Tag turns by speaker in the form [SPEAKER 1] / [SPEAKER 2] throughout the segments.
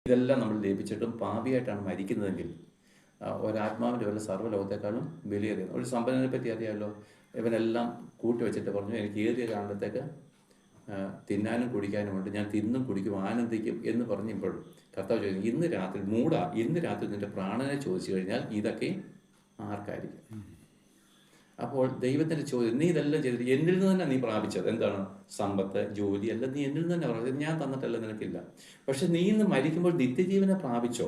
[SPEAKER 1] ഇതെല്ലാം നമ്മൾ ലഭിച്ചിട്ടും പാപിയായിട്ടാണ് മരിക്കുന്നതെങ്കിൽ ഒരാത്മാവിൻ്റെ വില സർവ്വലോകത്തെക്കാളും വിലയേറിയത്. ഒരു സമ്പന്നനെ പറ്റി അറിയാമല്ലോ, ഇവനെല്ലാം കൂട്ടി വെച്ചിട്ട് പറഞ്ഞു, എനിക്ക് ഏറിയ കാലത്തേക്ക് തിന്നാനും കുടിക്കാനുമുണ്ട്, ഞാൻ തിന്നും കുടിക്കും ആനന്ദിക്കും എന്ന് പറഞ്ഞപ്പോൾ കർത്താവ് ചോദിച്ചു, ഇന്ന് രാത്രി നിന്റെ പ്രാണനെ ചോദിച്ചു കഴിഞ്ഞാൽ ഇതൊക്കെ ആർക്കായിരിക്കും? അപ്പോൾ ദൈവത്തിൻ്റെ ചോദ്യം, നീ ഇതെല്ലാം ചെയ്തിട്ട് എന്നിൽ നിന്ന് തന്നെ നീ പ്രാപിച്ചത് എന്താണ്? സമ്പത്ത്, ജോലി എല്ലാം നീ എന്നിൽ നിന്ന് തന്നെ പ്രാപിച്ചത്, ഞാൻ തന്നിട്ടല്ല, നിനക്കില്ല. പക്ഷെ നീ ഇന്ന് മരിക്കുമ്പോൾ നിത്യജീവനെ പ്രാപിച്ചോ,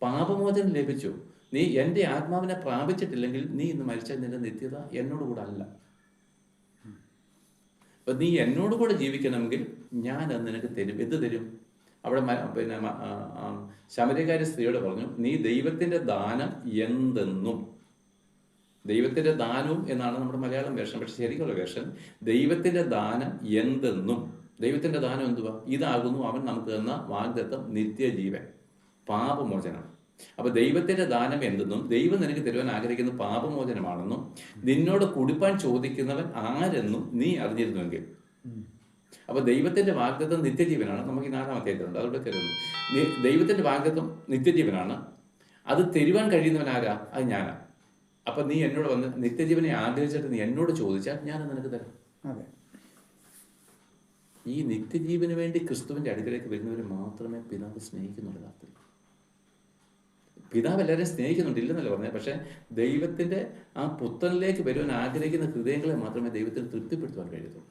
[SPEAKER 1] പാപമോചനം ലഭിച്ചു. നീ എൻ്റെ ആത്മാവിനെ പ്രാപിച്ചിട്ടില്ലെങ്കിൽ നീ ഇന്ന് മരിച്ചാൽ നിന്റെ നിത്യത എന്നോട് കൂടെ അല്ല. അപ്പം നീ എന്നോട് കൂടെ ജീവിക്കണമെങ്കിൽ ഞാൻ അത് നിനക്ക് തരും. എന്ത് തരും? അവിടെ പിന്നെ ശമര്യക്കാരി സ്ത്രീയോട് പറഞ്ഞു, നീ ദൈവത്തിൻ്റെ ദാനം എന്തെന്നും, ദൈവത്തിൻ്റെ ദാനവും എന്നാണ് നമ്മുടെ മലയാളം വേർഷൻ, പക്ഷെ ശരിക്കുള്ള വേർഷൻ ദൈവത്തിൻ്റെ ദാനം എന്തെന്നും. ദൈവത്തിൻ്റെ ദാനം എന്തുവാ? ഇതാകുന്നു അവൻ നമുക്ക് തന്ന വാഗ്ദത്തം, നിത്യജീവൻ, പാപമോചനം. അപ്പൊ ദൈവത്തിന്റെ ദാനം എന്തെന്നും ദൈവം നിനക്ക് തരുവാൻ ആഗ്രഹിക്കുന്ന പാപമോചനമാണെന്നും നിന്നോട് കുടിപ്പാൻ ചോദിക്കുന്നവൻ ആരെന്നും നീ അറിഞ്ഞിരുന്നുവെങ്കിൽ. അപ്പൊ ദൈവത്തിന്റെ വാഗ്ദത്തം നിത്യജീവനാണ്. നമുക്ക് ഈ 4-ാം അധ്യായത്തിലുണ്ട്, അതോടെ കരുതുന്നു. ദൈവത്തിന്റെ വാഗ്ദത്തം നിത്യജീവനാണ്. അത് തരുവാൻ കഴിയുന്നവൻ ആരാ? അത് ഞാനാ. അപ്പൊ നീ എന്നോട് വന്ന് നിത്യജീവനെ ആഗ്രഹിച്ചിട്ട് നീ എന്നോട് ചോദിച്ചാൽ ഞാൻ നിനക്ക് തരാം. ഈ നിത്യജീവന് വേണ്ടി ക്രിസ്തുവിന്റെ അടുക്കലേക്ക് വരുന്നവർ മാത്രമേ പിതാവ് സ്നേഹിക്കുന്നുള്ളൂ. യഥാർത്ഥത്തിൽ പിതാവ് എല്ലാവരെയും സ്നേഹിക്കുന്നുണ്ട്, ഇല്ലെന്നല്ല പറഞ്ഞത്. പക്ഷെ ദൈവത്തിന്റെ ആ പുത്രനിലേക്ക് വരുവാൻ ആഗ്രഹിക്കുന്ന ഹൃദയങ്ങളെ മാത്രമേ ദൈവത്തിന് തൃപ്തിപ്പെടുത്തുവാൻ കഴിയത്തുള്ളൂ.